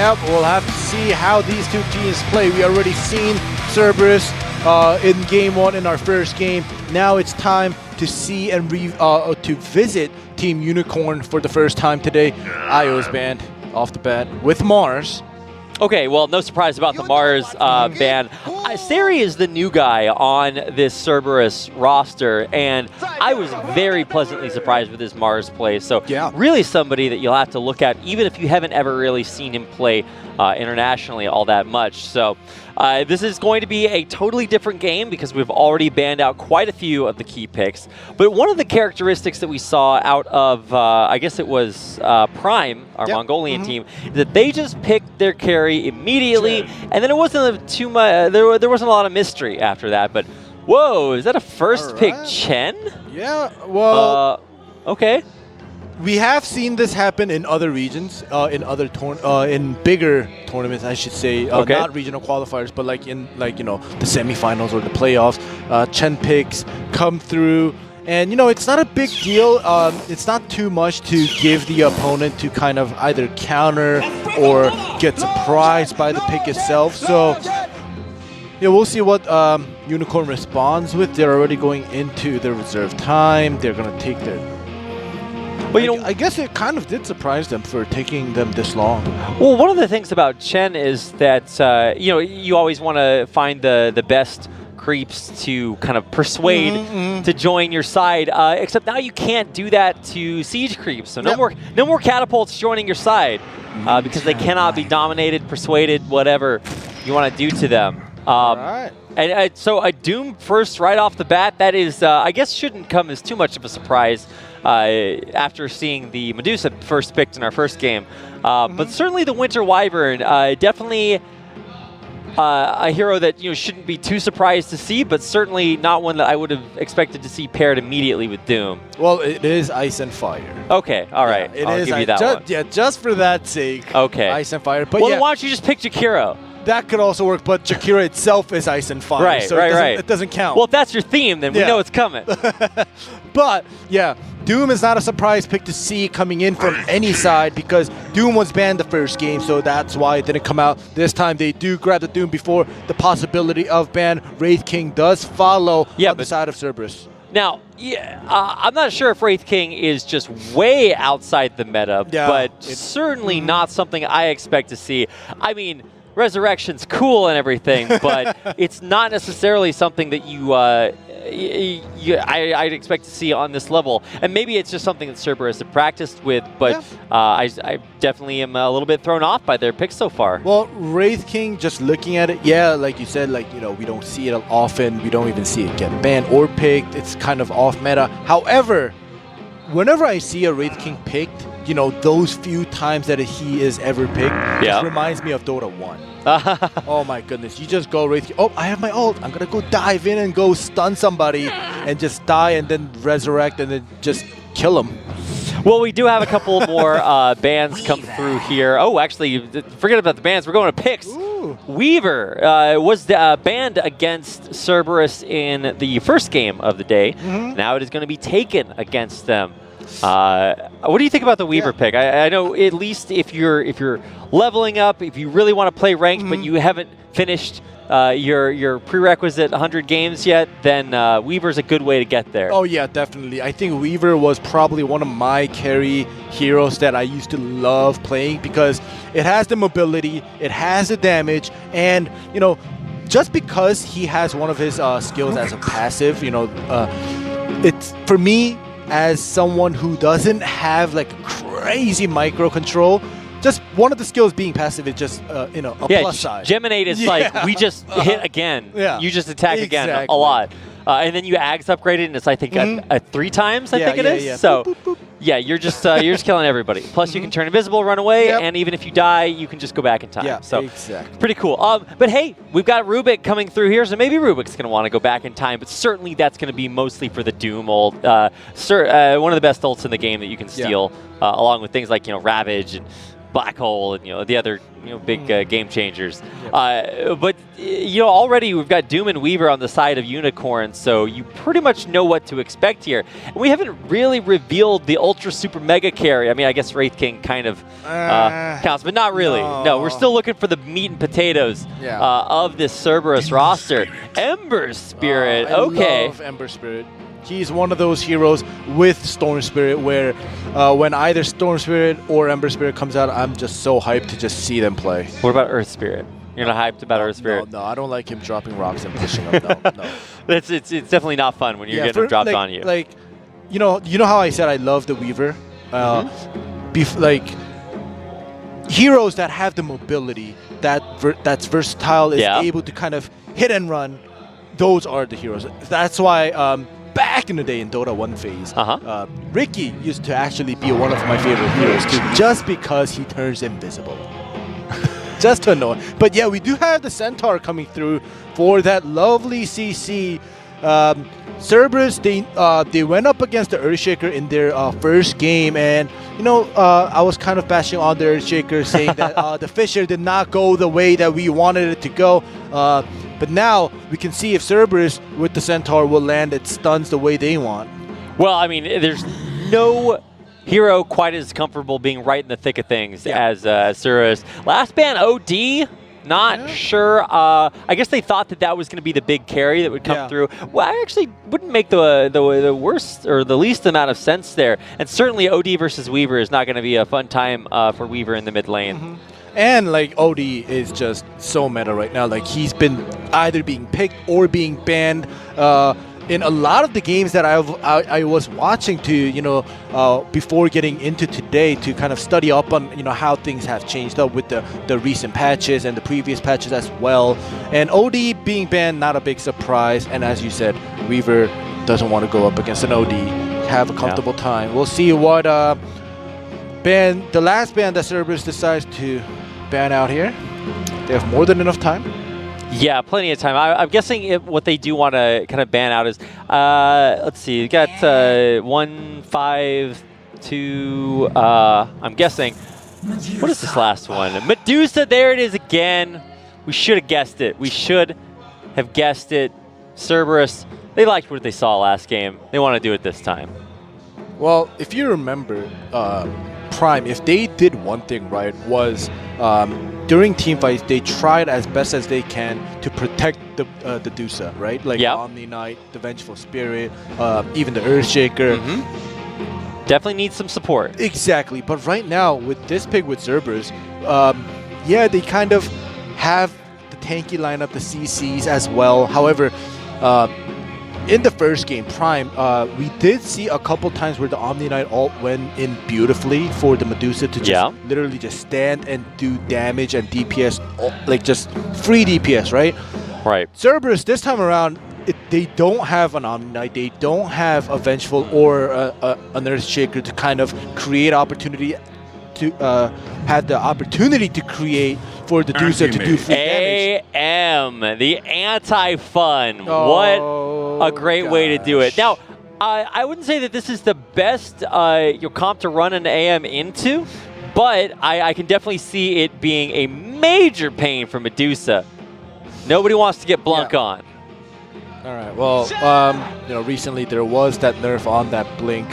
Yeah, we'll have to see how these two teams play. We already seen Cerberus in game 1 in our first game. Now it's time to see and to visit Team Unicorn for the first time today. Io's banned off the bat with Mars. Okay, well, no surprise about the Mars ban. Sari is the new guy on this Cerberus roster, and I was very pleasantly surprised with his Mars play. So really somebody that you'll have to look at, even if you haven't ever really seen him play internationally all that much. So this is going to be a totally different game because we've already banned out quite a few of the key picks. But one of the characteristics that we saw out of, I guess it was Prime, our Mongolian team, is that they just picked their carry immediately, and then it wasn't too much. There wasn't a lot of mystery after that. But whoa, is that a first pick Chen? Yeah, well, okay. We have seen this happen in other regions, in bigger tournaments, I should say. Not regional qualifiers, but like in the semifinals or the playoffs. Chen picks come through, and it's not a big deal. It's not too much to give the opponent to kind of either counter or get surprised by the pick itself. So yeah, we'll see what Unicorn responds with. They're already going into their reserve time. They're gonna take their. But I guess it kind of did surprise them for taking them this long. Well, one of the things about Chen is that you always want to find the best creeps to kind of persuade to join your side. Except now you can't do that to siege creeps. So no more catapults joining your side because they cannot be dominated, persuaded, whatever you want to do to them. And so a Doom first right off the bat, that is, I guess shouldn't come as too much of a surprise after seeing the Medusa first picked in our first game. But certainly the Winter Wyvern, definitely a hero that shouldn't be too surprised to see, but certainly not one that I would have expected to see paired immediately with Doom. Well, it is Ice and Fire. Okay, all right. Yeah, I'll give you that one. Yeah, just for that sake. Okay. Ice and Fire. But well, then why don't you just pick Jakiro? That could also work, but Jakiro itself is Ice and Fire, it doesn't count. Well, if that's your theme, then we know it's coming. But, yeah, Doom is not a surprise pick to see coming in from any side because Doom was banned the first game, so that's why it didn't come out. This time they do grab the Doom before the possibility of ban. Wraith King does follow on the side of Cerberus. Now, I'm not sure if Wraith King is just way outside the meta, but certainly not something I expect to see. I mean, Resurrection's cool and everything, but it's not necessarily something that I'd expect to see on this level. And maybe it's just something that Cerberus have practiced with, but I definitely am a little bit thrown off by their picks so far. Well, Wraith King, just looking at it, like you said, we don't see it often. We don't even see it get banned or picked. It's kind of off meta. However, whenever I see a Wraith King picked, those few times that he is ever picked, it reminds me of Dota 1. Oh my goodness, you just go Wraith King. Oh, I have my ult. I'm going to go dive in and go stun somebody and just die and then resurrect and then just kill him. Well, we do have a couple more bans come through here. Oh, actually, forget about the bans. We're going to picks. Ooh. Weaver was banned against Cerberus in the first game of the day. Now it is going to be taken against them. What do you think about the Weaver pick? I know at least if you're leveling up, if you really want to play ranked, but you haven't finished your prerequisite 100 games yet, then Weaver's a good way to get there. Oh yeah, definitely. I think Weaver was probably one of my carry heroes that I used to love playing because it has the mobility, it has the damage, and just because he has one of his skills as a passive, it's for me, as someone who doesn't have crazy micro control, just one of the skills being passive is just a plus side. Geminate is we just hit again. You just attack again a lot. And then you Ags upgraded, and it's I think 3 times I think it is. So boop, boop, boop. you're just killing everybody. Plus you can turn invisible, run away, and even if you die, you can just go back in time. Yeah, so exactly. Pretty cool. But hey, we've got Rubik coming through here, so maybe Rubik's going to want to go back in time, but certainly that's going to be mostly for the Doom ult. One of the best ults in the game that you can steal, along with things like Ravage and Black Hole and the other big game changers. But already we've got Doom and Weaver on the side of Unicorn, so you pretty much know what to expect here. And we haven't really revealed the Ultra Super Mega Carry. I mean, I guess Wraith King kind of counts, but not really. No, we're still looking for the meat and potatoes of this Cerberus roster. Ember Spirit, okay. I love Ember Spirit. He's one of those heroes with Storm Spirit where when either Storm Spirit or Ember Spirit comes out, I'm just so hyped to just see them play. What about Earth Spirit? You're not hyped about Earth Spirit? No, I don't like him dropping rocks and pushing up. No. It's definitely not fun when you're getting them dropped on you. Like, you know how I said I love the Weaver? Like, heroes that have the mobility, that's versatile, is able to kind of hit and run, those are the heroes. That's why back in the day in Dota 1 phase, Ricky used to actually be one of my favorite heroes too, just because he turns invisible. Just to annoy. But yeah, we do have the Centaur coming through for that lovely CC. Cerberus, they went up against the Earthshaker in their first game, and I was kind of bashing on the Earthshaker, saying that the Fisher did not go the way that we wanted it to go. But now we can see if Cerberus with the Centaur will land its stuns the way they want. Well, I mean, there's no hero quite as comfortable being right in the thick of things as Cerberus. Last ban OD, not sure. I guess they thought that was going to be the big carry that would come through. Well, I actually wouldn't make the worst or the least amount of sense there. And certainly OD versus Weaver is not going to be a fun time for Weaver in the mid lane. And like OD is just so meta right now. Like he's been either being picked or being banned in a lot of the games that I was watching to before getting into today to kind of study up on how things have changed up with the recent patches and the previous patches as well. And OD being banned, not a big surprise. And as you said, Weaver doesn't want to go up against an OD. Have a comfortable time. We'll see what the last ban that Cerberus decides to ban out here. They have more than enough time. Yeah, plenty of time. I'm guessing what they do want to kind of ban out is, let's see, you got 1, 5, 2, I'm guessing, what is this last one? Medusa, there it is again. We should have guessed it. We should have guessed it. Cerberus, they liked what they saw last game. They want to do it this time. Well, if you remember, Prime, if they did one thing right, was during team fights they tried as best as they can to protect the DOTA, right? Like Omni Knight, the Vengeful Spirit, even the Earthshaker. Definitely needs some support. Exactly, but right now with this pick with Cerberus, they kind of have the tanky lineup, the CCs as well. However, in the first game, Prime, we did see a couple times where the Omni Knight ult went in beautifully for the Medusa to just literally just stand and do damage and DPS, like just free DPS, right? Right. Cerberus, this time around, they don't have an Omni Knight, they don't have a Vengeful or an Earthshaker to kind of create opportunity to have the opportunity to create for the DOTA to do free damage. AM, the anti-fun. What a great way to do it. Now, I wouldn't say that this is the best comp to run an AM into, but I can definitely see it being a major pain for Medusa. Nobody wants to get Blunk on. All right. Well, recently there was that nerf on that Blink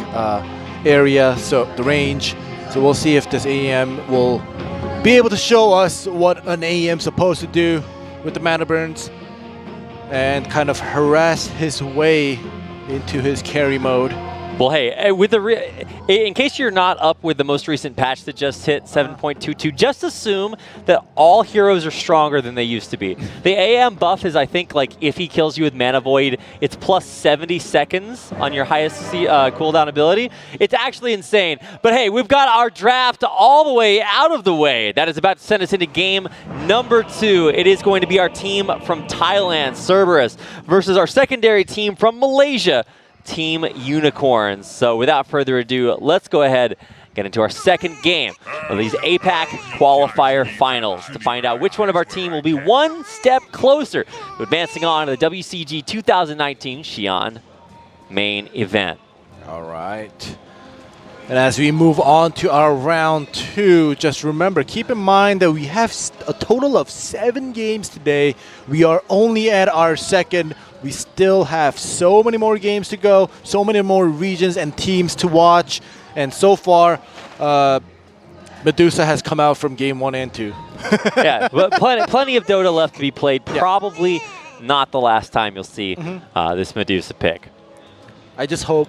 area, so the range. So we'll see if this AM will be able to show us what an AM is supposed to do with the mana burns and kind of harass his way into his carry mode. Well, hey, with in case you're not up with the most recent patch that just hit 7.22, just assume that all heroes are stronger than they used to be. The AM buff is, I think, like if he kills you with Mana Void, it's plus 70 seconds on your highest cooldown ability. It's actually insane. But hey, we've got our draft all the way out of the way. That is about to send us into game number 2. It is going to be our team from Thailand, Cerberus, versus our secondary team from Malaysia, Team Unicorns. So without further ado, let's go ahead and get into our second game of these APAC qualifier finals to find out which one of our team will be one step closer to advancing on to the WCG 2019 Xi'an main event. All right. And as we move on to our round 2, just remember, keep in mind that we have a total of 7 games today. We are only at our second. We still have so many more games to go, so many more regions and teams to watch. And so far, Medusa has come out from game 1 and 2. Yeah, but plenty of Dota left to be played. Probably not the last time you'll see this Medusa pick. I just hope,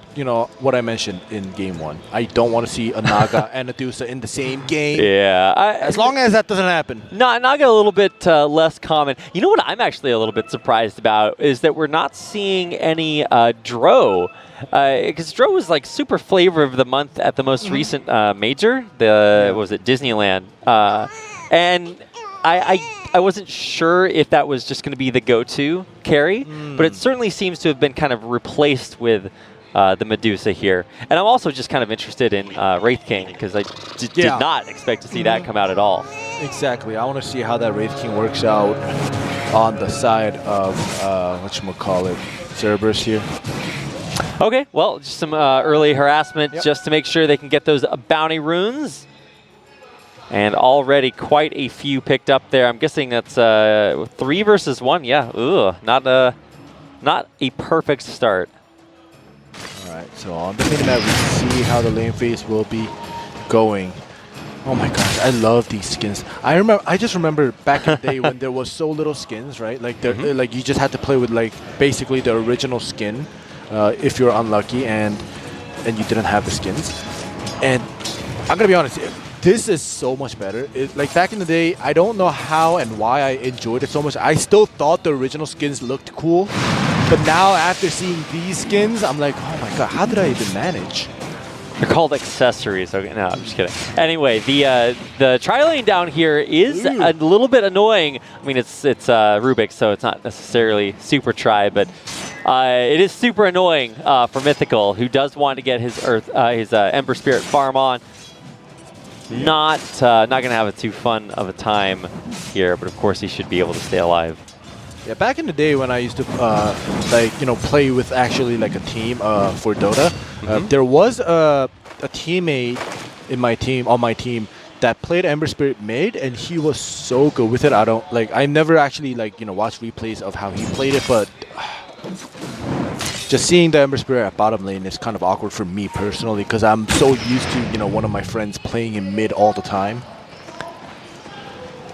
what I mentioned in game 1. I don't want to see a Naga and a Medusa in the same game. Yeah. As long as that doesn't happen. Naga a little bit less common. You know what I'm actually a little bit surprised about is that we're not seeing any Dro. Because Dro was like super flavor of the month at the most recent major. Was it Disneyland? And I wasn't sure if that was just going to be the go-to carry, but it certainly seems to have been kind of replaced with the Medusa here. And I'm also just kind of interested in Wraith King, because I did not expect to see that come out at all. Exactly. I want to see how that Wraith King works out on the side of, whatchamacallit, Cerberus here. Okay, well, just some early harassment just to make sure they can get those bounty runes. And already quite a few picked up there. I'm guessing that's 3 versus 1. Yeah, not a perfect start. All right, so on the minimap, we see how the lane phase will be going. Oh my gosh, I love these skins. I just remember back in the day when there was so little skins, right? Like like you just had to play with like basically the original skin if you're unlucky and you didn't have the skins. And I'm gonna be honest. This is so much better. Like back in the day, I don't know how and why I enjoyed it so much. I still thought the original skins looked cool, but now after seeing these skins, I'm like, oh my god, how did I even manage? They're called accessories. Okay, no, I'm just kidding. Anyway, the tri-lane down here is a little bit annoying. I mean, it's Rubik, so it's not necessarily super tri, but it is super annoying for Mythical, who does want to get his Ember Spirit farm on. Not gonna have too fun of a time here, but of course he should be able to stay alive. Yeah, back in the day when I used to play with actually like a team for Dota, there was a teammate on my team that played Ember Spirit mid, and he was so good with it. I never actually watched replays of how he played it, but just seeing the Ember Spirit at bottom lane is kind of awkward for me personally, because I'm so used to, one of my friends playing in mid all the time.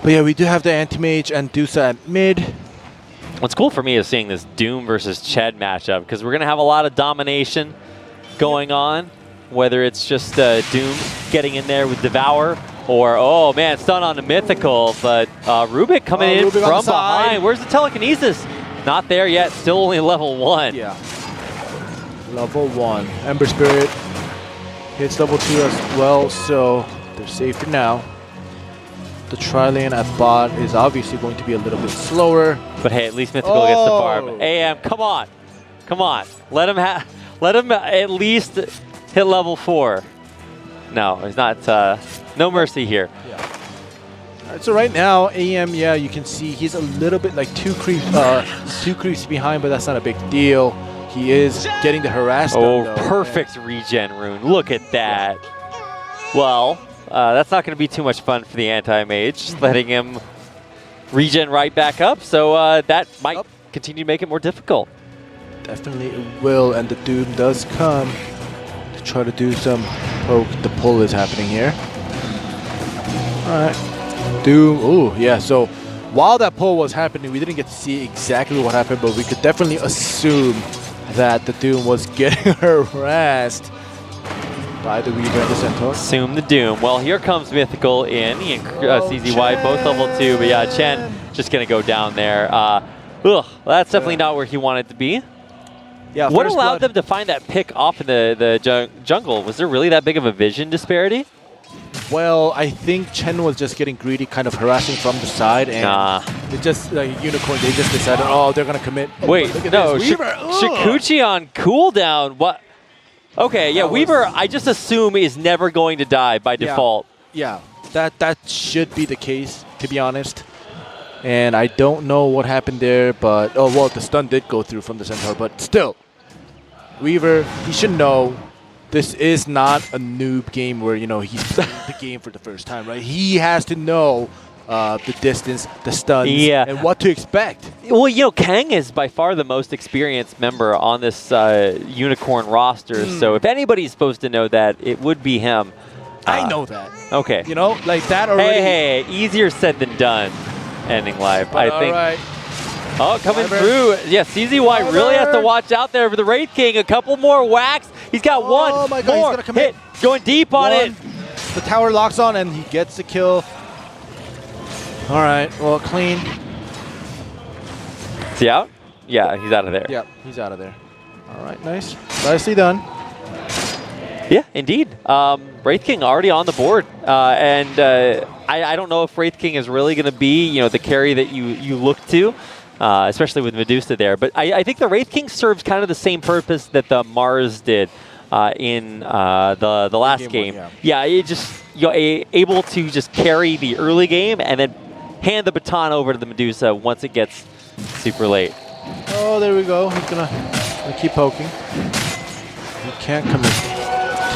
But yeah, we do have the Anti-Mage and Dusa at mid. What's cool for me is seeing this Doom versus Ched matchup, because we're going to have a lot of domination going on, whether it's just Doom getting in there with Devour, or, oh man, stun on the Mythical, but Rubik coming in Rubik from behind. Where's the telekinesis? Not there yet, still only level 1. Yeah. Level 1. Ember Spirit hits level 2 as well, so they're safe for now. The tri-lane at bot is obviously going to be a little bit slower. But hey, at least Mythical gets the farm. AM, come on. Come on. Let him at least hit level 4. No, it's not. No mercy here. Yeah. All right, so right now, AM, yeah, you can see he's a little bit like two creeps behind, but that's not a big deal. He is getting the harass. Perfect regen rune. Look at that. Well, that's not going to be too much fun for the anti-mage, just letting him regen right back up. So that might continue to make it more difficult. Definitely it will, and the Doom does come to try to do some poke. The pull is happening here. All right. Doom. Ooh, yeah. So while that pull was happening, we didn't get to see exactly what happened, but we could definitely assume that the Doom was getting harassed by the Weaver and the Centaur. Assume the Doom. Well, here comes Mythical in. He and CZY both level 2, but yeah, Chen just going to go down there. That's definitely not where he wanted to be. Yeah. What allowed them to find that pick off in the jungle? Was there really that big of a vision disparity? Well, I think Chen was just getting greedy, kind of harassing from the side, and it just Unicorn. They just decided, oh, they're gonna commit. Wait, no, Shikuchi on cooldown. What? Okay, yeah, Weaver. I just assume is never going to die by default. Yeah, that should be the case, to be honest. And I don't know what happened there, but the stun did go through from the Centaur, but still, Weaver, he should know this is not a noob game where, you know, he's playing the game for the first time, right? He has to know the distance, the stuns, and what to expect. Well, you know, Kang is by far the most experienced member on this Unicorn roster, so if anybody's supposed to know that, it would be him. I know that. Okay. You know, like that already. Hey, easier said than done, ending live. I think. All right. Oh, coming through. Yeah, CZY really has to watch out there for the Wraith King. A couple more whacks. He's got one my God, more he's gonna commit. hit. Going deep on it. The tower locks on, and he gets the kill. All right, well, clean. Is he out? Yeah, he's out of there. Yep, he's out of there. All right, nice. Nicely done. Yeah, indeed. Wraith King already on the board. And I don't know if Wraith King is really going to be, you know, the carry that you look to, especially with Medusa there. But I think the Wraith King serves kind of the same purpose that the Mars did in the last game. Yeah, it just, you're able to just carry the early game and then hand the baton over to the Medusa once it gets super late. Oh, there we go. He's gonna keep poking. He can't commit.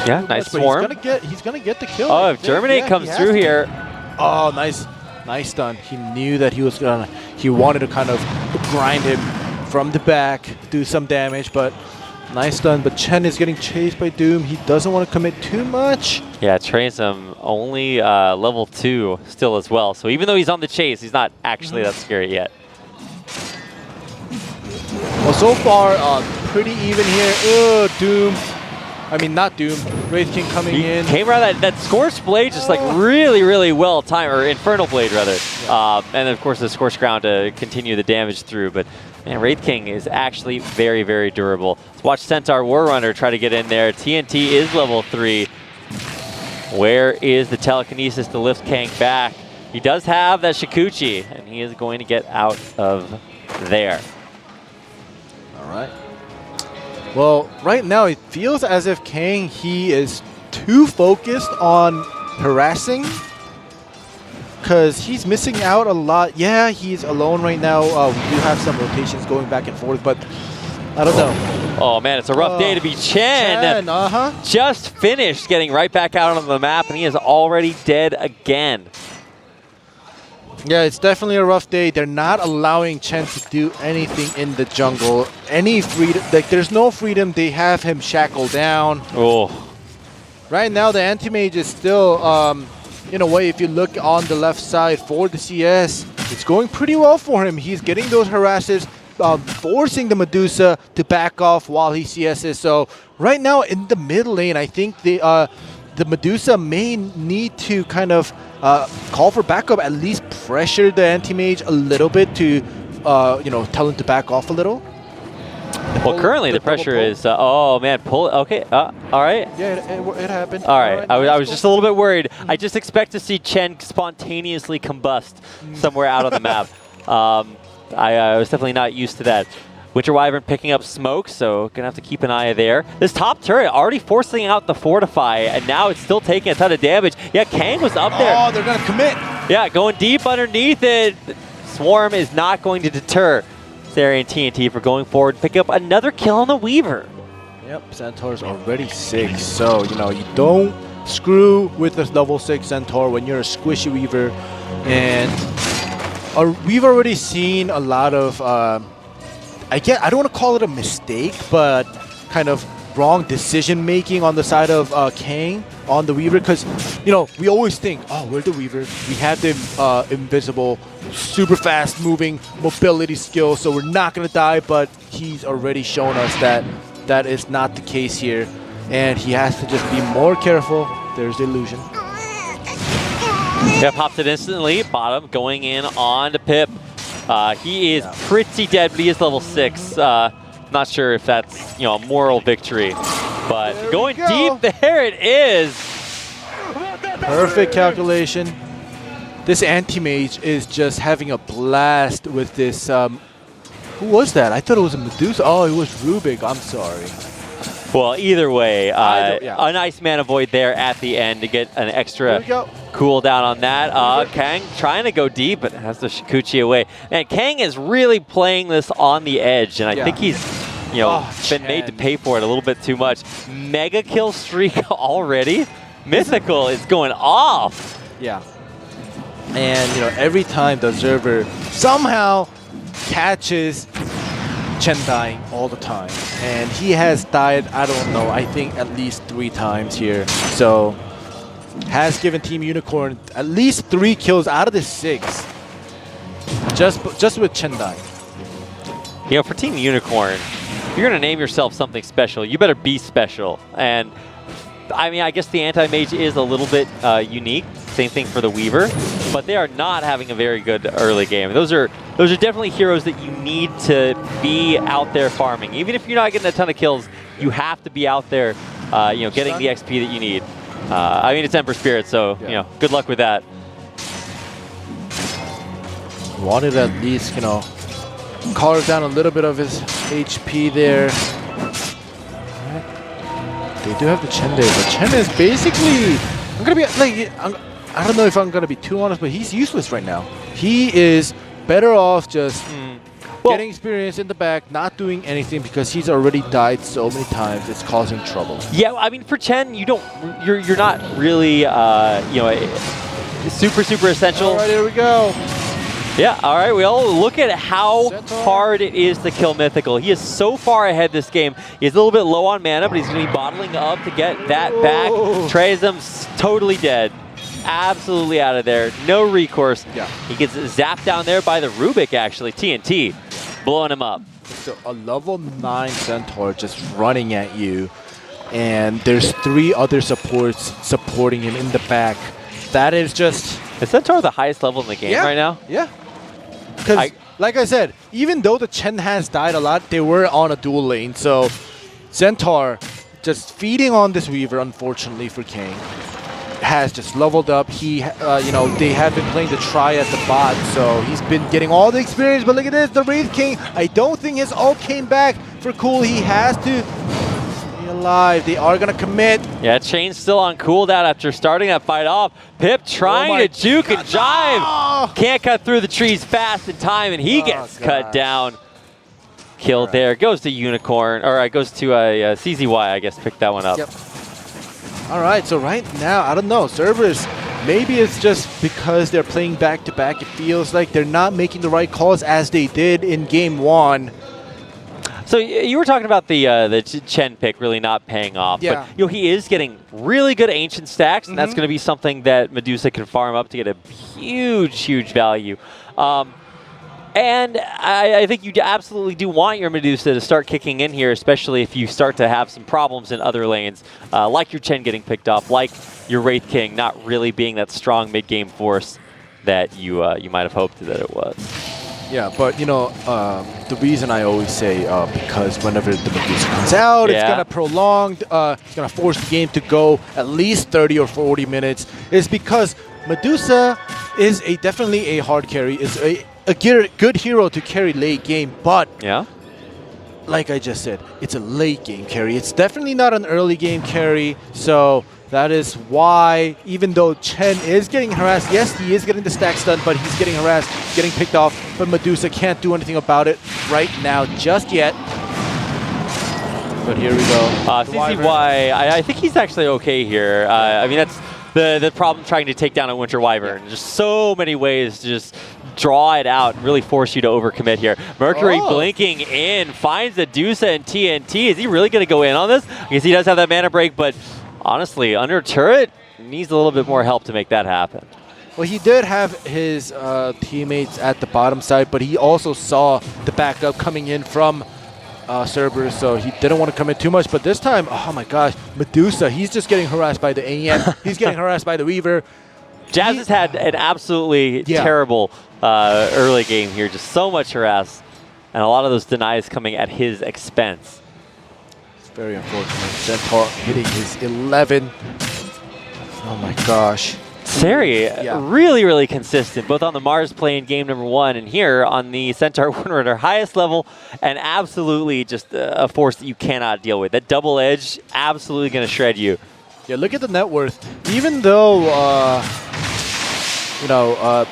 Yeah, nice swarm. He's gonna get the kill. Oh, if Germinate comes through here. Oh, nice stun. He knew that he wanted to kind of grind him from the back, do some damage, but nice stun. But Chen is getting chased by Doom. He doesn't want to commit too much. Yeah, Traysum only level 2 still as well. So even though he's on the chase, he's not actually that scary yet. Well, so far, pretty even here. Doom. I mean, not Doom. Wraith King coming in. Came around that Scorched Blade just like really well timed, or Infernal Blade rather. Yeah. And then of course the Scorched Crown to continue the damage through. But man, Wraith King is actually very durable. Let's watch Centaur Warrunner try to get in there. TNT is level 3. Where is the telekinesis to lift Kang back? He does have that Shikuchi, and he is going to get out of there. All right. Well, right now it feels as if Kang, he is too focused on harassing because he's missing out a lot. Yeah, he's alone right now. We do have some rotations going back and forth, but I don't know. Oh man, it's a rough day to be Chen. Just finished getting right back out on the map, and he is already dead again. Yeah, it's definitely a rough day. They're not allowing Chen to do anything in the jungle. Any freedom, like there's no freedom. They have him shackled down. Oh. Right now, the anti-mage is still, in a way, if you look on the left side for the CS, it's going pretty well for him. He's getting those harassers, forcing the Medusa to back off while he CSs. So right now in the mid lane, I think the Medusa may need to kind of call for backup, at least pressure the anti-mage a little bit to, you know, tell him to back off a little. Well, currently the pressure is, oh man, pull, okay, all right. Yeah, it happened. All right, I was just a little bit worried. I just expect to see Chen spontaneously combust somewhere out on the map. I was definitely not used to that. Winter Wyvern picking up smoke, so gonna have to keep an eye there. This top turret already forcing out the Fortify, and now it's still taking a ton of damage. Yeah, Kang was up there. Oh, they're gonna commit. Yeah, going deep underneath it. Swarm is not going to deter Therian TNT for going forward, picking up another kill on the Weaver. Yep, Centaur's already 6, so you know you don't screw with this level 6 Centaur when you're a squishy Weaver, and we've already seen a lot of. I don't want to call it a mistake, but kind of wrong decision making on the side of Kang on the Weaver, because you know we always think, oh, we're the Weaver, we have the invisible, super fast moving mobility skill, so we're not gonna die. But he's already shown us that that is not the case here, and he has to just be more careful. There's the illusion. Yeah, pops it instantly. Bottom going in on the Pip. He is pretty dead, but he is level 6. Not sure if that's, you know, a moral victory, but going deep, there it is. Perfect calculation. This anti-mage is just having a blast with this. Who was that? I thought it was a Medusa. Oh, it was Rubik. I'm sorry. Well, either way, a nice mana void there at the end to get an extra cooldown on that. Kang trying to go deep, but has the Shikuchi away. And Kang is really playing this on the edge, and I think he's you know, been made to pay for it a little bit too much. Mega kill streak already. Mythical is going off. Yeah. And, you know, every time the observer somehow catches Chen dying all the time. And he has died, I don't know, I think at least 3 times here. So, has given Team Unicorn at least 3 kills out of the 6. Just with Chen dying. You know, for Team Unicorn, if you're going to name yourself something special, you better be special. And, I mean, I guess the Anti-Mage is a little bit unique. Same thing for the Weaver, but they are not having a very good early game. Those are definitely heroes that you need to be out there farming. Even if you're not getting a ton of kills, you have to be out there, you know, getting the XP that you need. I mean, it's Ember Spirit, so you know, good luck with that. Wanted at least, you know, carve down a little bit of his HP there. They do have the Chen there, but Chen is basically, I'm gonna be like, I don't know if I'm gonna be too honest, but he's useless right now. He is better off just getting experience in the back, not doing anything because he's already died so many times. It's causing trouble. Yeah, I mean, for Chen, you're not really, you know, super essential. All right, here we go. Yeah, all right, well, look at how hard it is to kill Mythical. He is so far ahead this game. He's a little bit low on mana, but he's going to be bottling up to get that back. Trazum's totally dead. Absolutely out of there. No recourse. Yeah. He gets zapped down there by the Rubik, actually. TNT blowing him up. So a level 9 Centaur just running at you, and there's 3 other supports supporting him in the back. That is just... Is Centaur the highest level in the game right now? Yeah. Because, like I said, even though the Chen has died a lot, they were on a dual lane. So, Centaur just feeding on this Weaver, unfortunately for King, has just leveled up. He, you know, they have been playing the Tri at the bot, so he's been getting all the experience. But look at this, the Wraith King. I don't think his ult came back for Cool. He has to stay alive. They are going to commit. Yeah, Chain's still on cooldown after starting that fight off. Pip trying to juke and jive. No! Can't cut through the trees fast in time, and he gets cut down. Killed there. Goes to Unicorn, or goes to CZY, I guess. Picked that one up. Yep. All right, so right now, I don't know, Cerberus, maybe it's just because they're playing back-to-back, it feels like they're not making the right calls as they did in Game 1. So you were talking about the Chen pick really not paying off, but you know, he is getting really good ancient stacks, and that's going to be something that Medusa can farm up to get a huge value. And I think you absolutely do want your Medusa to start kicking in here, especially if you start to have some problems in other lanes, like your Chen getting picked off, like your Wraith King not really being that strong mid-game force that you might have hoped that it was. Yeah, but you know, the reason I always say, because whenever the Medusa comes out, it's going to prolong, it's going to force the game to go at least 30 or 40 minutes, is because Medusa is definitely a hard carry, is a good hero to carry late game, but like I just said, it's a late game carry. It's definitely not an early game carry, so that is why, even though Chen is getting harassed, yes, he is getting the stacks done, but he's getting harassed, getting picked off, but Medusa can't do anything about it right now, just yet. But here we go. CZY, I think he's actually okay here. I mean, that's the problem trying to take down a Winter Wyvern. Just so many ways to just draw it out and really force you to overcommit here. Mercury blinking in, finds the Medusa and TNT. Is he really going to go in on this? I guess he does have that mana break, but honestly, under turret, needs a little bit more help to make that happen. Well, he did have his teammates at the bottom side, but he also saw the backup coming in from Cerberus, so he didn't want to come in too much. But this time, oh my gosh, Medusa, he's just getting harassed by the AN. He's getting harassed by the Weaver. Jazz has had an absolutely terrible early game here, just so much harass, and a lot of those denies coming at his expense. It's very unfortunate. Centaur hitting his 11. Oh my gosh. Seri, really consistent, both on the Mars play in game number 1 and here on the Centaur when we're at our highest level, and absolutely just a force that you cannot deal with. That double edge, absolutely going to shred you. Yeah, look at the net worth. Even though you know,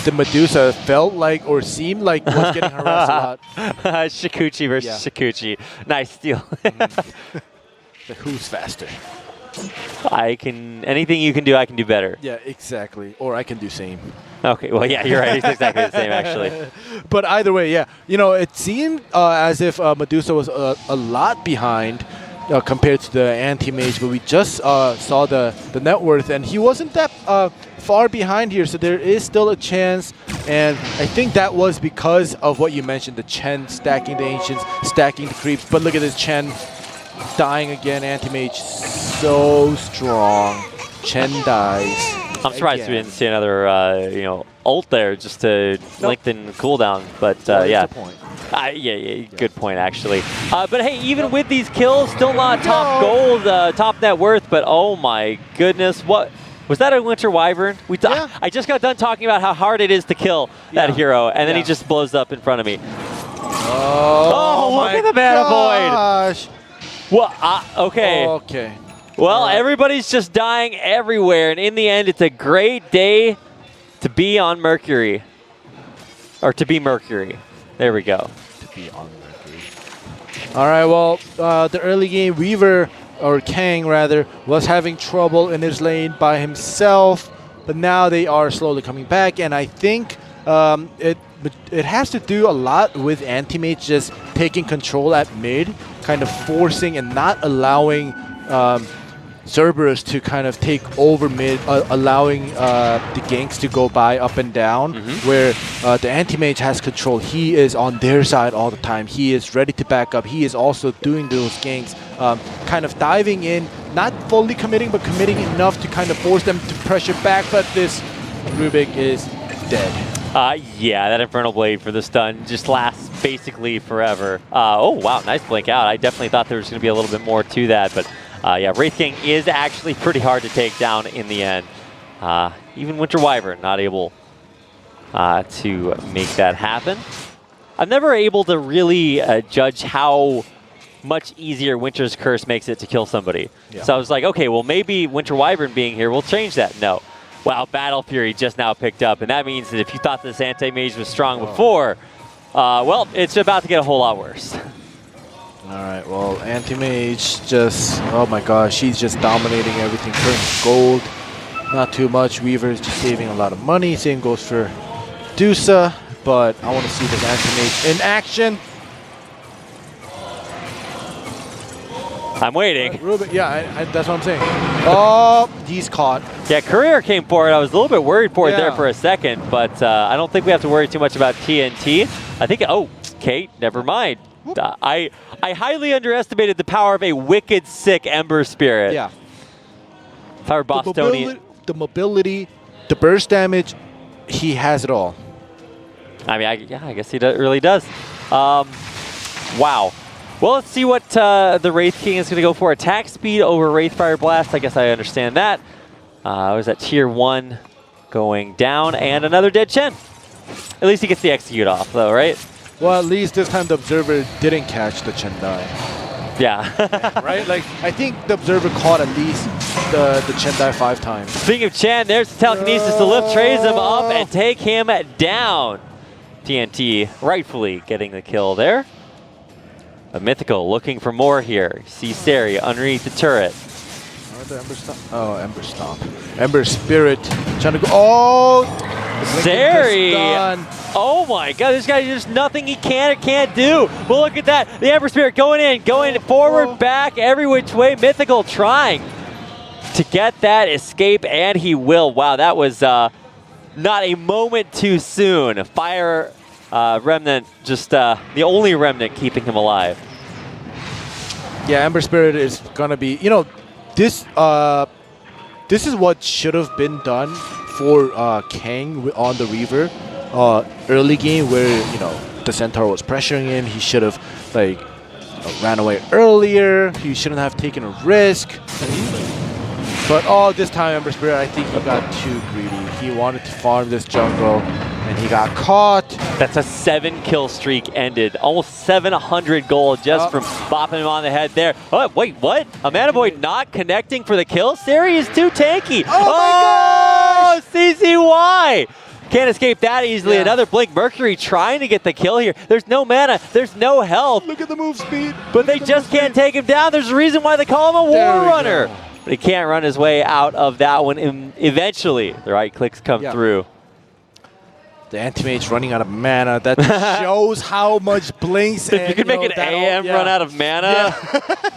the Medusa felt like or seemed like was getting harassed a lot. Shikuchi versus Shikuchi. Nice steal. Like, who's faster? Anything you can do, I can do better. Yeah, exactly. Or I can do same. Okay, well, yeah, you're right. It's exactly the same, actually. But either way, yeah. You know, it seemed as if Medusa was a lot behind compared to the anti-mage, but we just saw the net worth, and he wasn't that far behind here, so there is still a chance. And I think that was because of what you mentioned, the Chen stacking the Ancients, stacking the creeps. But look at this Chen dying again, anti-mage so strong. Chen dies. I'm surprised we didn't see another, you know, ult there just to lengthen cooldown. But yeah. Yeah, good point actually. But hey, even with these kills, still not top gold, top net worth. But oh my goodness, what was that? A Winter Wyvern? I just got done talking about how hard it is to kill that hero, and then he just blows up in front of me. Oh, look at the Manivoid. Well, okay. Okay. Well, everybody's just dying everywhere, and in the end, it's a great day to be on Mercury. Or to be Mercury. There we go. To be on Mercury. All right, well, the early game Weaver, or Kang rather, was having trouble in his lane by himself, but now they are slowly coming back, and I think it has to do a lot with Anti-Mage just taking control at mid, kind of forcing and not allowing Cerberus to kind of take over mid, allowing the ganks to go by up and down, where the anti-mage has control. He is on their side all the time. He is ready to back up. He is also doing those ganks, kind of diving in, not fully committing, but committing enough to kind of force them to pressure back, but this Rubik is dead. Yeah, that Infernal Blade for the stun just lasts basically forever. Oh, wow, nice blink out. I definitely thought there was going to be a little bit more to that, but yeah, Wraith King is actually pretty hard to take down in the end. Even Winter Wyvern not able to make that happen. I'm never able to really judge how much easier Winter's Curse makes it to kill somebody. Yeah. So I was like, okay, well maybe Winter Wyvern being here will change that. No. Wow, Battle Fury just now picked up, and that means that if you thought this anti-mage was strong before, well, it's about to get a whole lot worse. All right, well, Anti-Mage just, oh my gosh, she's just dominating everything. Current gold, not too much. Weaver is just saving a lot of money. Same goes for Dusa, but I want to see this Anti-Mage in action. I'm waiting. Ruben, yeah, that's what I'm saying. Oh, he's caught. Yeah, Courier came forward. I was a little bit worried for it there for a second, but I don't think we have to worry too much about TNT. I think, oh, Kate, never mind. I highly underestimated the power of a wicked sick Ember Spirit. Yeah. If I were Bostonian. The mobility, the burst damage, he has it all. I mean, I guess he really does. Wow. Well, let's see what the Wraith King is going to go for. Attack speed over Wraith Fire Blast. I guess I understand that. Was that tier 1 going down, and another dead Chen. At least he gets the execute off, though, right? Well, at least this time the Observer didn't catch the Chen Dai. Yeah. Right? Like, I think the Observer caught at least the Chen Dai 5 times. Speaking of Chen, there's the telekinesis to lift Trays him up and take him down. TNT rightfully getting the kill there. A Mythical looking for more here. See Sari underneath the turret. The Ember Stomp. Oh, Ember Stomp. Ember Spirit trying to go. Oh! Sari! Oh my god, this guy, there's nothing he can or can't do. Well, look at that. The Ember Spirit going forward, back, every which way. Mythical trying to get that escape, and he will. Wow, that was not a moment too soon. Fire Remnant, just the only Remnant keeping him alive. Yeah, Ember Spirit is going to be, you know, this is what should have been done for Kang on the Reaver early game, where, you know, the Centaur was pressuring him. He should have, like, ran away earlier. He shouldn't have taken a risk. But this time Ember Spirit, I think he got too greedy. He wanted to farm this jungle, and he got caught. That's a 7-kill streak ended. Almost 700 gold just from bopping him on the head there. Oh, wait, what? A Manivoid not connecting for the kill? Sari is too tanky. Oh my Oh, CCY! Can't escape that easily. Yeah. Another Blink. Mercury trying to get the kill here. There's no mana. There's no health. Look at the move speed. But they just can't take him down. There's a reason why they call him a War Runner. Go. But he can't run his way out of that one. And eventually, the right clicks come through. The anti-mage running out of mana. That shows how much blinks. If you can make an AM run out of mana,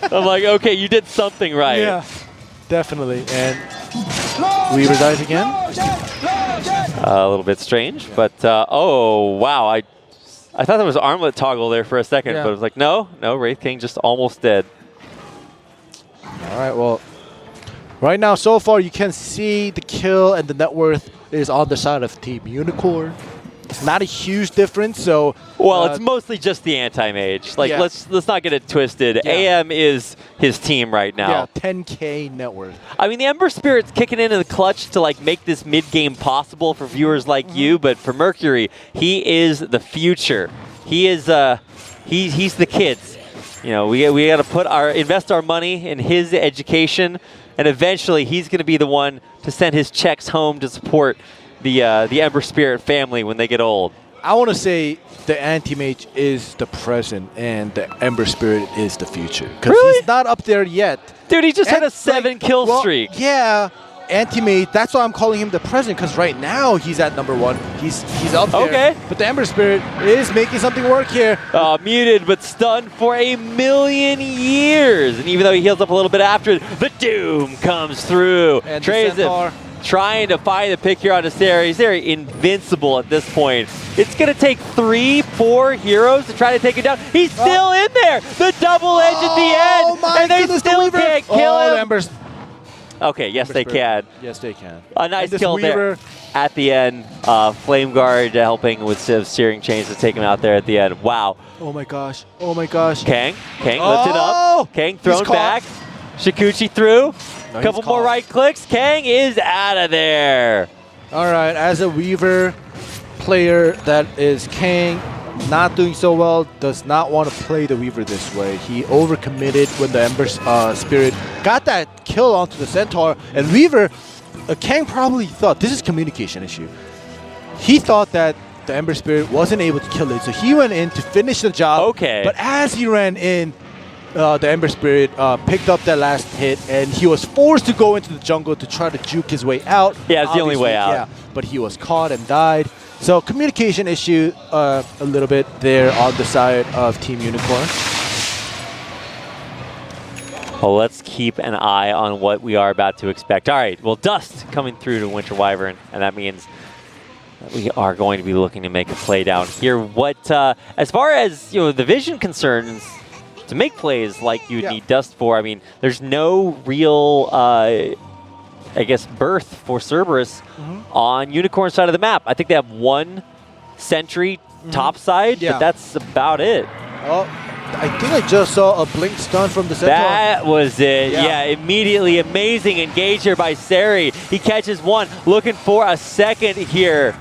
I'm like, okay, you did something right. Yeah, definitely. And Weaver dies again. A little bit strange, but oh wow, I thought there was armlet toggle there for a second, but it was like no, Wraith King just almost dead. All right, well, right now so far you can see the kill and the net worth is on the side of Team Unicorn. It's not a huge difference, so well, it's mostly just the anti-mage. Like let's not get it twisted. Yeah. AM is his team right now. Yeah, 10K net worth. I mean, the Ember Spirit's kicking in the clutch to like make this mid game possible for viewers like you, but for Mercury, he is the future. He is he's the kids. You know, we got to invest our money in his education, and eventually he's going to be the one to send his checks home to support the Ember Spirit family when they get old. I want to say the anti-mage is the present and the Ember Spirit is the future. Because he's not up there yet. Dude, he just had a 7-kill streak. Yeah, anti-mage, that's why I'm calling him the present, because right now he's at #1. He's up there. Okay. But the Ember Spirit is making something work here. Muted but stunned for 1,000,000 years. And even though he heals up a little bit after it, the Doom comes through. And Trays him. Trying to find the pick here on Aseri. He's very invincible at this point. It's going to take 3-4 heroes to try to take him down. He's still in there. The double edge at the end. And they still can't kill him. The Embers. Okay, yes, they can. Yes, they can. A nice kill there at the end. Flame Guard helping with searing chains to take him out there at the end. Wow. Oh my gosh. Oh my gosh. Kang lifted up. Kang thrown back. Shikuchi through. A couple more right clicks. Kang is out of there. All right, as a Weaver player that is Kang, not doing so well, does not want to play the Weaver this way. He overcommitted when the Ember Spirit got that kill onto the Centaur, and Weaver, Kang probably thought this is communication issue. He thought that the Ember Spirit wasn't able to kill it, so he went in to finish the job. Okay. But as he ran in, the Ember Spirit picked up that last hit, and he was forced to go into the jungle to try to juke his way out. Yeah, it's the only way out. Yeah, but he was caught and died. So communication issue a little bit there on the side of Team Unicorn. Well, let's keep an eye on what we are about to expect. All right, well, Dust coming through to Winter Wyvern, and that means that we are going to be looking to make a play down here. What, as far as the vision concerns, to make plays like you need Dust for, I mean, there's no real, I guess, berth for Cerberus on Unicorn side of the map. I think they have one sentry top side, but that's about it. Oh, I think I just saw a blink stun from the Centaur. That was it. Yeah, immediately amazing engage here by Seri. He catches one, looking for a second here.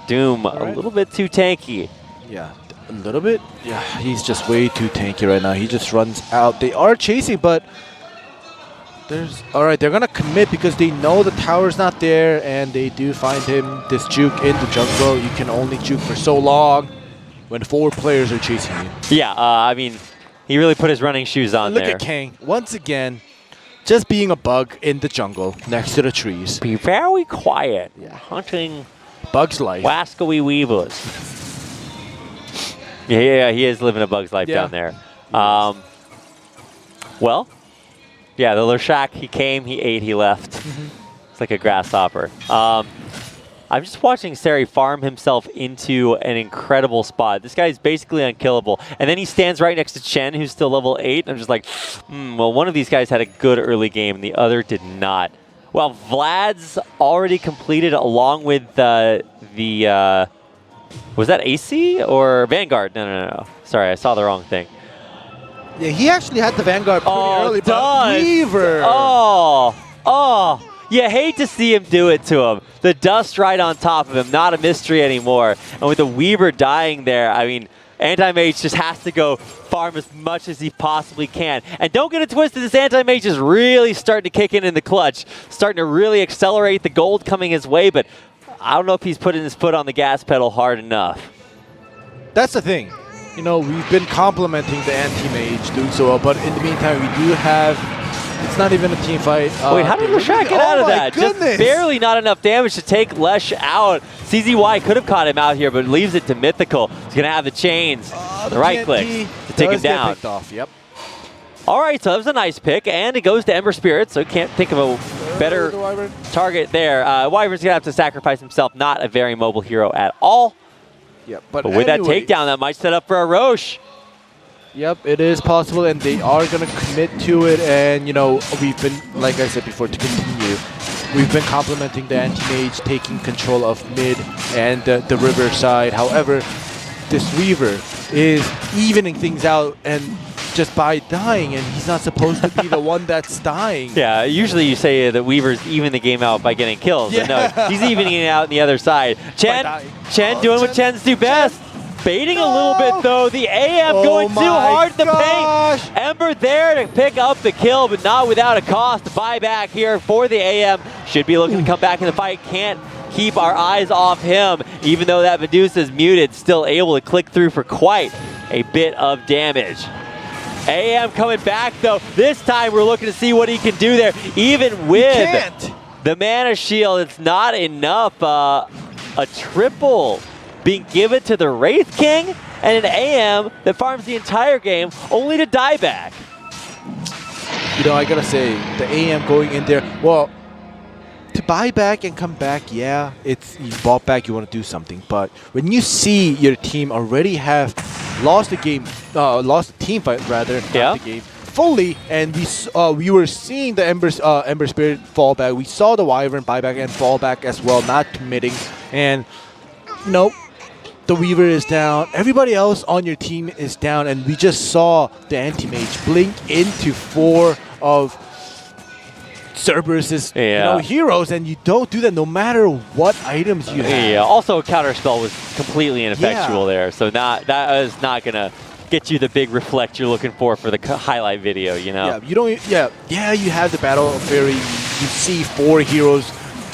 Doom, a little bit too tanky. Yeah. A little bit? Yeah, he's just way too tanky right now. He just runs out. They are chasing, but there's... Alright, they're going to commit because they know the tower's not there, and they do find him this juke in the jungle. You can only juke for so long when 4 players are chasing you. Yeah, I mean, he really put his running shoes on there. Look at Kang, once again, just being a bug in the jungle next to the trees. Be very quiet. Hunting Bug's life. wascally weavers. Yeah, he is living a bug's life down there. Well, yeah, the Lurshak, he came, he ate, he left. It's like a grasshopper. I'm just watching Seri farm himself into an incredible spot. This guy is basically unkillable. And then he stands right next to Chen, who's still level 8. I'm just like, well, one of these guys had a good early game, the other did not. Well, Vlad's already completed along with was that AC or Vanguard? No. Sorry, I saw the wrong thing. Yeah, he actually had the Vanguard pretty early, but Dust. Weaver. Oh, you hate to see him do it to him. The Dust right on top of him, not a mystery anymore. And with the Weaver dying there, I mean, Anti-Mage just has to go farm as much as he possibly can. And don't get it twisted, this Anti-Mage is really starting to kick in the clutch, starting to really accelerate the gold coming his way, but I don't know if he's putting his foot on the gas pedal hard enough. That's the thing. You know, we've been complimenting the anti-mage doing so well, but in the meantime, we do have, it's not even a team fight. Wait, how did Rashad get out of that? Goodness. Just barely not enough damage to take Lesh out. CZY could have caught him out here, but leaves it to Mythical. He's going to have the chains, the right click to take him down. Picked off. Yep. All right, so that was a nice pick, and it goes to Ember Spirit, so can't think of a better target there. Wyvern's going to have to sacrifice himself, not a very mobile hero at all. Yep, but with that takedown, that might set up for a Roche. Yep, it is possible, and they are going to commit to it. And, you know, we've been, like I said before, to continue, we've been complimenting the anti-mage taking control of mid and the river side. However, this Weaver is evening things out, and just by dying, and he's not supposed to be the one that's dying. Yeah, usually you say that Weaver's even the game out by getting kills, but no, he's evening it out on the other side. Chen doing what Chens do best. Baiting a little bit though, the AM going too hard to paint. Ember there to pick up the kill, but not without a cost. Buyback here for the AM. Should be looking to come back in the fight. Can't keep our eyes off him, even though that Medusa's muted, still able to click through for quite a bit of damage. AM coming back though. This time we're looking to see what he can do there. Even with the mana shield, it's not enough. A triple being given to the Wraith King and an AM that farms the entire game only to die back. You know, I gotta say, the AM going in there, well, to buy back and come back, yeah, it's you bought back, you want to do something. But when you see your team already have lost the game, lost the team fight rather, not the game, fully, and we were seeing the Ember Spirit fall back. We saw the Wyvern buy back and fall back as well, not committing. And, you know, the Weaver is down. Everybody else on your team is down, and we just saw the anti-mage blink into 4 of Cerberus's heroes, and you don't do that no matter what items you have. Yeah, also Counterspell was completely ineffectual there, so that is not going to get you the big reflect you're looking for the highlight video, you know? Yeah, you don't, you have the Battle of Fairy, you see 4 heroes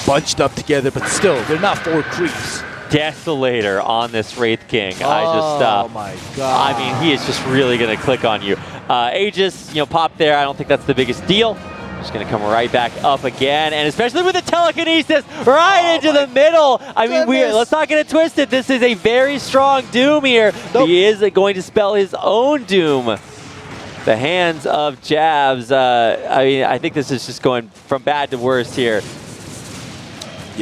bunched up together, but still, they're not 4 creeps. Desolator on this Wraith King. Oh my god. I mean, he is just really going to click on you. Aegis, pop there. I don't think that's the biggest deal. Just going to come right back up again, and especially with the telekinesis right into the middle. I mean, let's not get it twisted. This is a very strong Doom here. Nope. He is going to spell his own Doom. The hands of Jabs. I mean, I think this is just going from bad to worse here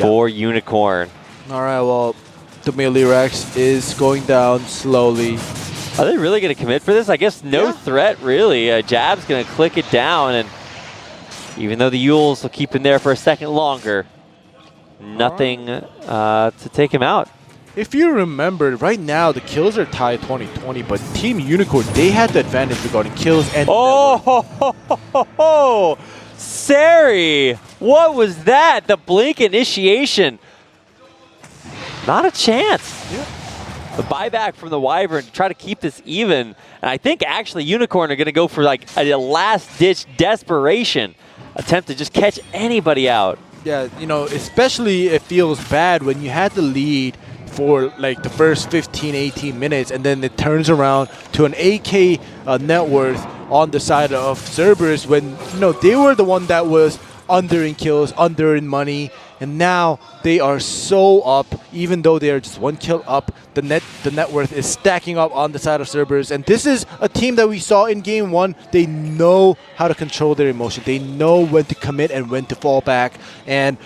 for Unicorn. All right, well, the melee Rex is going down slowly. Are they really going to commit for this? I guess no threat, really. Jab's going to click it down, and even though the Yules will keep him there for a second longer, nothing to take him out. If you remember, right now the kills are tied 20-20, but Team Unicorn, they had the advantage regarding kills and Sari, what was that? The blink initiation. Not a chance. Yeah. The buyback from the Wyvern to try to keep this even. And I think actually Unicorn are going to go for like a last-ditch desperation attempt to just catch anybody out. Yeah, especially it feels bad when you had the lead for like the first 15, 18 minutes, and then it turns around to an AK net worth on the side of Cerberus when, they were the one that was under in kills, under in money, and now they are so up. Even though they are just 1 kill up, the net worth is stacking up on the side of Cerberus. And this is a team that we saw in game 1. They know how to control their emotion. They know when to commit and when to fall back. And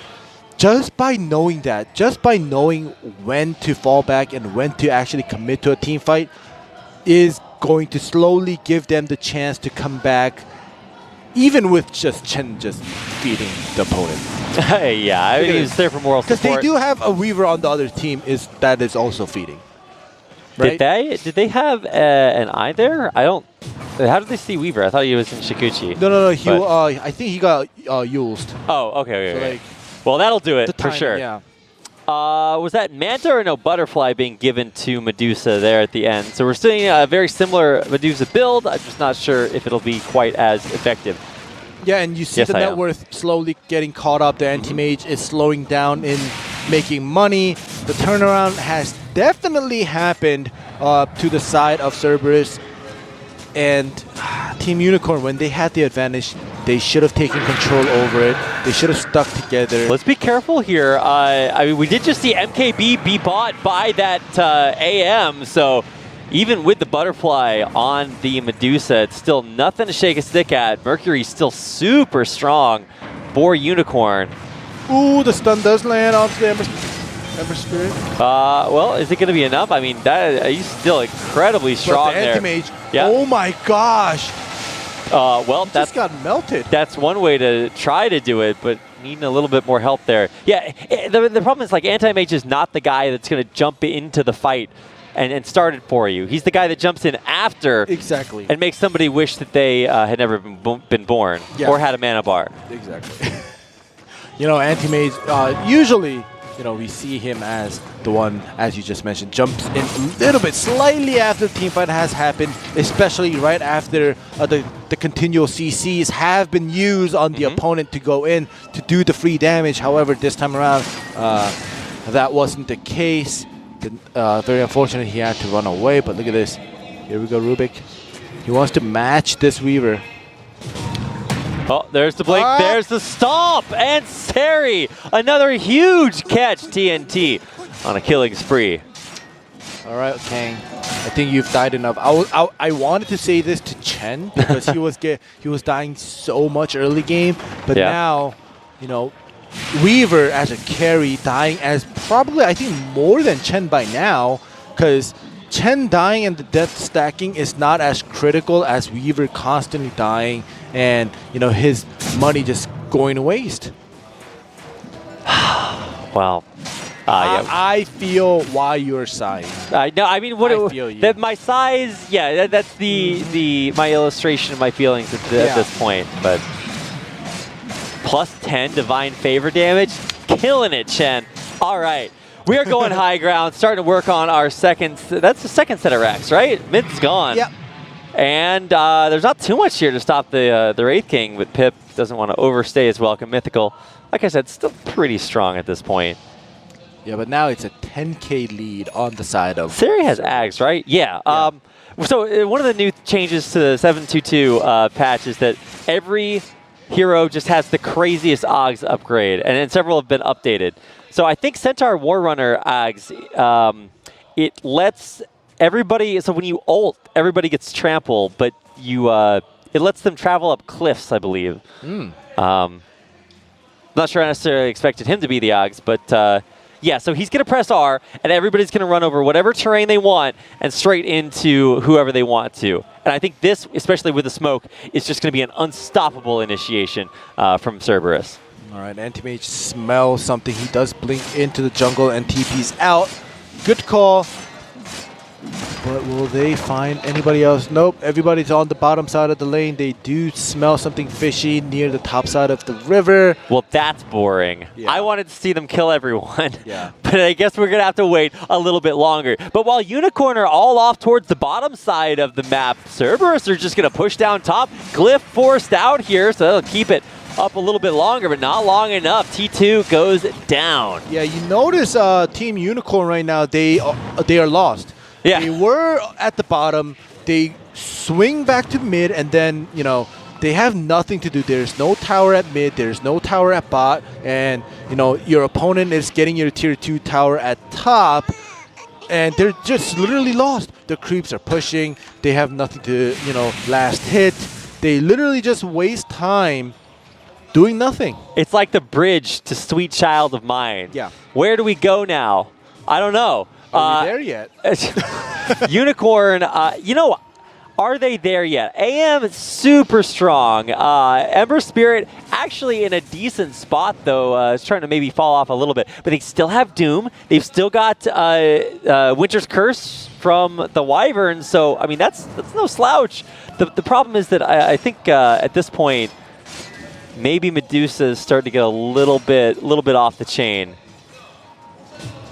just by knowing that, just by knowing when to fall back and when to actually commit to a team fight, is going to slowly give them the chance to come back, even with just Chen just feeding the opponent. Yeah, I mean, he's there for moral support. Because they do have a Weaver on the other team that is also feeding. Right? Did they have an eye there? I don't. How did they see Weaver? I thought he was in Shikuchi. No. I think he got used. Oh, okay. Well, that'll do it for sure. Yeah. Was that Manta or no Butterfly being given to Medusa there at the end? So we're seeing a very similar Medusa build. I'm just not sure if it'll be quite as effective. Yeah, and you see the net worth slowly getting caught up. The anti-mage is slowing down in making money. The turnaround has definitely happened to the side of Cerberus. And Team Unicorn, when they had the advantage, they should have taken control over it. They should have stuck together. Let's be careful here. I mean, we did just see MKB be bought by that AM, so even with the Butterfly on the Medusa, it's still nothing to shake a stick at. Mercury's still super strong for Unicorn. Ooh, the stun does land onto the Ember Spirit. Well, is it going to be enough? I mean, he's still incredibly strong there. But the Anti-Mage, oh my gosh. Well, that just got melted. That's one way to try to do it, but needing a little bit more help there. Yeah, the problem is like Anti-Mage is not the guy that's going to jump into the fight and start it for you. He's the guy that jumps in after and makes somebody wish that they had never been born or had a mana bar. Exactly. You know, Anti-Mage, usually, you know, we see him as the one, as you just mentioned, jumps in a little bit slightly after the team fight has happened, especially right after the continual CCs have been used on the opponent to go in to do the free damage. However, this time around, that wasn't the case. Very unfortunate he had to run away, but look at this. Here we go, Rubik. He wants to match this Weaver. Oh, there's the blink, there's the stomp, and Seri, another huge catch, TNT, on a killing spree. All right, Kang, I think you've died enough. I wanted to say this to Chen because he was dying so much early game, but now, you know, Weaver as a carry dying as probably, I think, more than Chen by now, because Chen dying and the death stacking is not as critical as Weaver constantly dying and, you know, his money just going to waste. Well, I feel why you're sighing. No, I mean, my size, that's my illustration of my feelings at this point, but plus 10 divine favor damage, killing it, Chen. All right. We are going high ground, starting to work on our second. That's the second set of racks, right? Mid's gone. Yep. And there's not too much here to stop the Wraith King, but Pip doesn't want to overstay his welcome. Mythical, like I said, still pretty strong at this point. Yeah, but now it's a 10K lead on the side of... Seri has Ags, right? Yeah. So one of the new changes to the 722 patch is that every hero just has the craziest Ags upgrade, and then several have been updated. So I think Centaur Warrunner Ags, it lets everybody, so when you ult, everybody gets trampled, but you it lets them travel up cliffs, I believe. Not sure I necessarily expected him to be the Ags, but yeah, so he's going to press R, and everybody's going to run over whatever terrain they want and straight into whoever they want to. And I think this, especially with the smoke, is just going to be an unstoppable initiation from Cerberus. All right, Anti-Mage smells something. He does blink into the jungle and TP's out. Good call. But will they find anybody else? Nope, everybody's on the bottom side of the lane. They do smell something fishy near the top side of the river. Well, that's boring. Yeah. I wanted to see them kill everyone. Yeah. But I guess we're going to have to wait a little bit longer. But while Unicorn are all off towards the bottom side of the map, Cerberus are just going to push down top. Glyph forced out here, so they'll keep it up a little bit longer, but not long enough. T2 goes down. Yeah, you notice Team Unicorn right now, they are lost. Yeah. They were at the bottom. They swing back to mid, and then, you know, they have nothing to do. There's no tower at mid. There's no tower at bot. And, you know, your opponent is getting your tier 2 tower at top. And they're just literally lost. The creeps are pushing. They have nothing to, you know, last hit. They literally just waste time doing nothing. It's like the bridge to Sweet Child of Mine. Yeah. Where do we go now? I don't know. Are we there yet? Unicorn, you know, are they there yet? AM is super strong. Ember Spirit actually in a decent spot, though. Is trying to maybe fall off a little bit. But they still have Doom. They've still got Winter's Curse from the Wyvern. So, I mean, that's no slouch. The problem is that I think at this point, maybe Medusa is starting to get a little bit off the chain.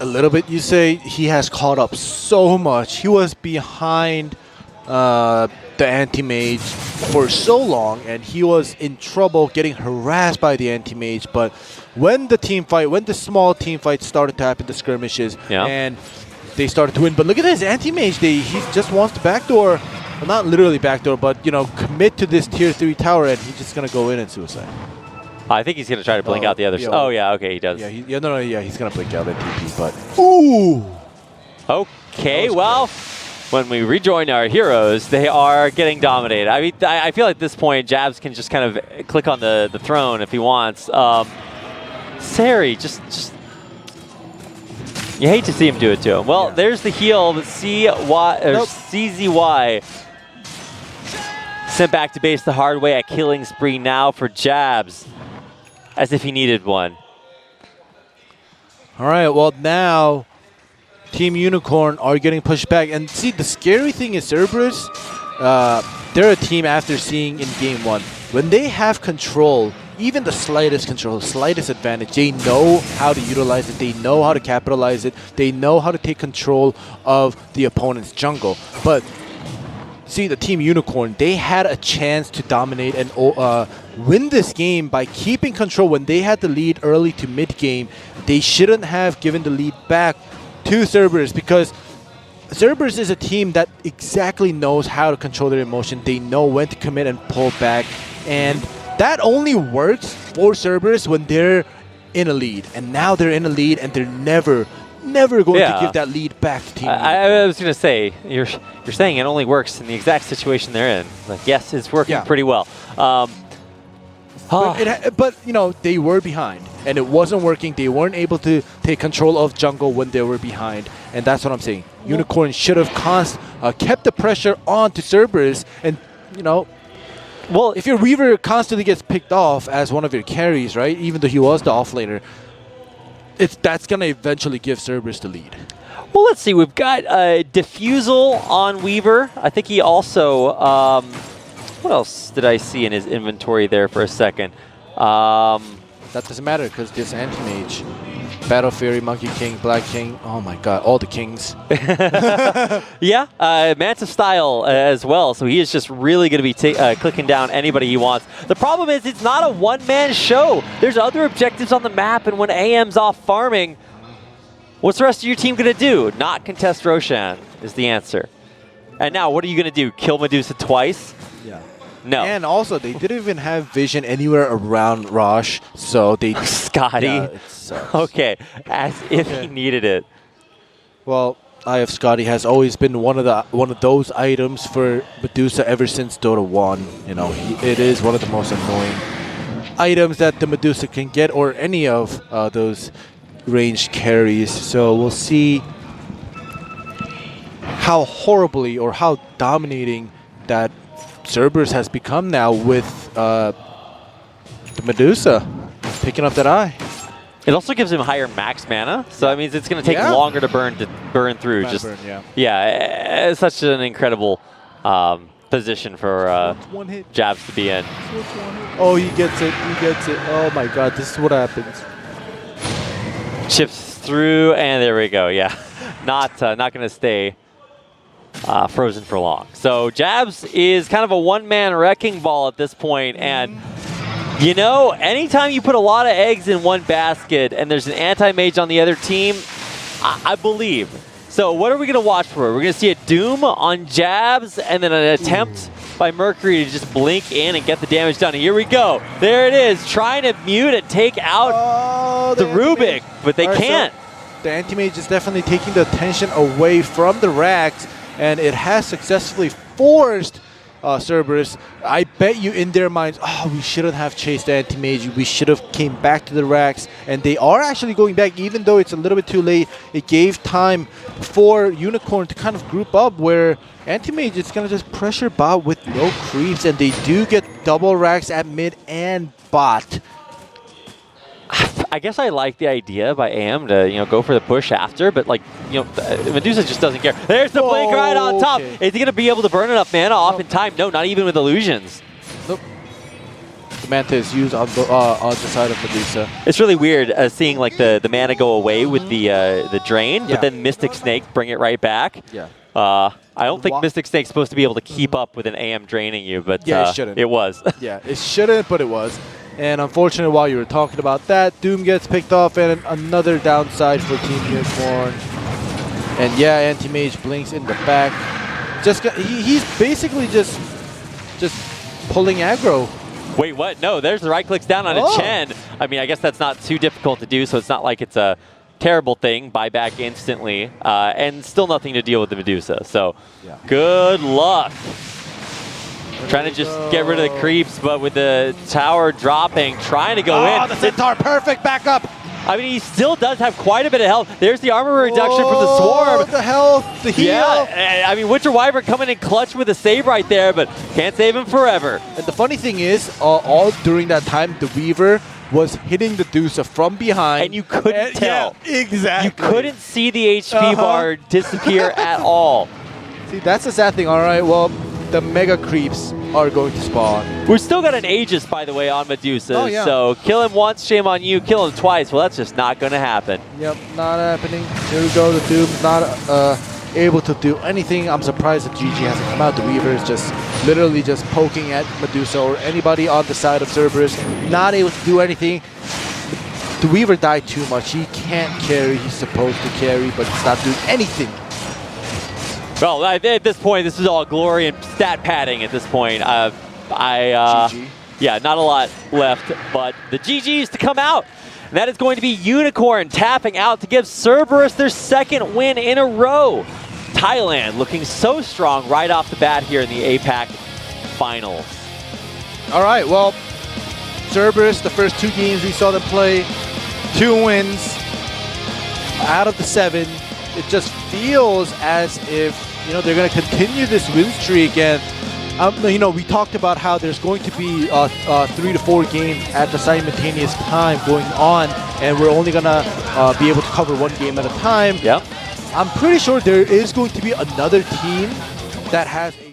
a little bit, you say. He has caught up so much. He was behind the anti-mage for so long, and he was in trouble getting harassed by the anti-mage. But when the small team fight started to happen, the skirmishes, and they started to win. But look at this anti-mage. He just wants to backdoor, well, not literally backdoor, but commit to this tier 3 tower, and he's just gonna go in and suicide. I think he's gonna try to blink out the other. Oh yeah, okay, he does. Yeah, he's gonna blink out that TP, but ooh. Okay, well, when we rejoin our heroes, they are getting dominated. I mean, I feel like at this point, Jabs can just kind of click on the throne if he wants. Sari, just you hate to see him do it to him. Well, there's the heal, but CZY sent back to base the hard way. A killing spree now for Jabs, as if he needed one. All right, well now Team Unicorn are getting pushed back. And see, the scary thing is Cerberus, they're a team after seeing in game 1. When they have control, even the slightest control, slightest advantage, they know how to utilize it. They know how to capitalize it. They know how to take control of the opponent's jungle. But see, the Team Unicorn, they had a chance to dominate and win this game by keeping control when they had the lead early to mid-game. They shouldn't have given the lead back to Cerberus, because Cerberus is a team that exactly knows how to control their emotion. They know when to commit and pull back, and that only works for Cerberus when they're in a lead. And now they're in a lead, and they're never going to give that lead back to Team Unicorn. I was going to say, you're saying it only works in the exact situation they're in. Like, yes, it's working pretty well. But they were behind, and it wasn't working. They weren't able to take control of jungle when they were behind, and that's what I'm saying. Unicorn should have kept the pressure on to Cerberus, and well, if your Weaver constantly gets picked off as one of your carries, right, even though he was the offlaner, that's gonna eventually give Cerberus the lead. Well, let's see. We've got Diffusal on Weaver. I think he also. What else did I see in his inventory there for a second? That doesn't matter, because this anti-mage, Battle Fury, Monkey King, Black King, oh my god, all the kings. Yeah, Manta Style as well, so he is just really going to be clicking down anybody he wants. The problem is it's not a one-man show. There's other objectives on the map, and when AM's off farming, what's the rest of your team going to do? Not contest Roshan is the answer. And now, what are you going to do? Kill Medusa twice? Yeah. No. And also, they didn't even have vision anywhere around Rosh, so they... Scotty. Yeah, it sucks. Okay, as if he needed it. Well, Eye of Scotty has always been one of those items for Medusa ever since Dota 1. It is one of the most annoying items that the Medusa can get, or any of those ranged carries. So we'll see how horribly or how dominating that Cerberus has become now with the Medusa picking up that eye. It also gives him higher max mana, so that means it's going to take longer to burn through. It's such an incredible position for Jabs to be in. Oh, he gets it. Oh my god, this is what happens. Chips through, and there we go. Yeah, not going to stay frozen for long. So Jabs is kind of a one-man wrecking ball at this point, and anytime you put a lot of eggs in one basket and there's an anti-mage on the other team, I believe. So what are we going to watch for? We're going to see a Doom on Jabs, and then an attempt by Mercury to just blink in and get the damage done. And here we go. There it is, trying to mute and take out the Rubik, but they can't. So the anti-mage is definitely taking the attention away from the racks, and it has successfully forced Cerberus. I bet you in their minds, we shouldn't have chased the anti-mage. We should have came back to the racks. And they are actually going back, even though it's a little bit too late. It gave time for Unicorn to kind of group up, where anti-mage is going to just pressure bot with no creeps. And they do get double racks at mid and bot. I guess I like the idea by AM to go for the push after, but Medusa just doesn't care. There's the blink right on top. Is he going to be able to burn enough mana off in time? No, not even with illusions. Nope. the Manta is used on the side of Malayisa. It's really weird seeing like the mana go away with the drain, but then Mystic Snake bring it right back. Yeah. I don't think Mystic Snake's supposed to be able to keep up with an AM draining you, but yeah, it shouldn't. It was. Yeah, it shouldn't, but it was. And unfortunately, while you were talking about that, Doom gets picked off, and another downside for Team Unicorn. And yeah, Anti-Mage blinks in the back. He's basically just pulling aggro. Wait, what? No, there's the right clicks down on a Chen. I mean, I guess that's not too difficult to do, so it's not like it's a terrible thing. Buyback instantly, and still nothing to deal with the Medusa. So, good luck. Trying to just get rid of the creeps, but with the tower dropping, trying to go in. Oh, the Centaur, perfect backup. I mean, he still does have quite a bit of health. There's the armor reduction from the Swarm. The health, the heal. Yeah, I mean, Winter Wyvern coming in clutch with a save right there, but can't save him forever. And the funny thing is, all during that time, the Weaver was hitting the Medusa from behind. And you couldn't tell. Yeah, exactly. You couldn't see the HP bar disappear at all. See, that's the sad thing. All right, well, the Mega Creeps are going to spawn. We've still got an Aegis, by the way, on Medusa. So kill him once, shame on you. Kill him twice. Well, that's just not going to happen. Yep, not happening. Here we go. The Doom's not able to do anything. I'm surprised that GG hasn't come out. The Weaver is just literally just poking at Medusa or anybody on the side of Cerberus. Not able to do anything. The Weaver died too much. He can't carry. He's supposed to carry, but he's not doing anything. Well, at this point, this is all glory and stat padding at this point. GG. Yeah, not a lot left, but the GGs to come out. And that is going to be Unicorn tapping out to give Cerberus their second win in a row. Thailand looking so strong right off the bat here in the APAC final. All right, well, Cerberus, the first 2 games we saw them play, 2 wins out of the 7. It just feels as if, you know, they're going to continue this win streak. And, you know, we talked about how there's going to be 3 to 4 games at the simultaneous time going on, and we're only going to be able to cover 1 game at a time. Yep. I'm pretty sure there is going to be another team that has a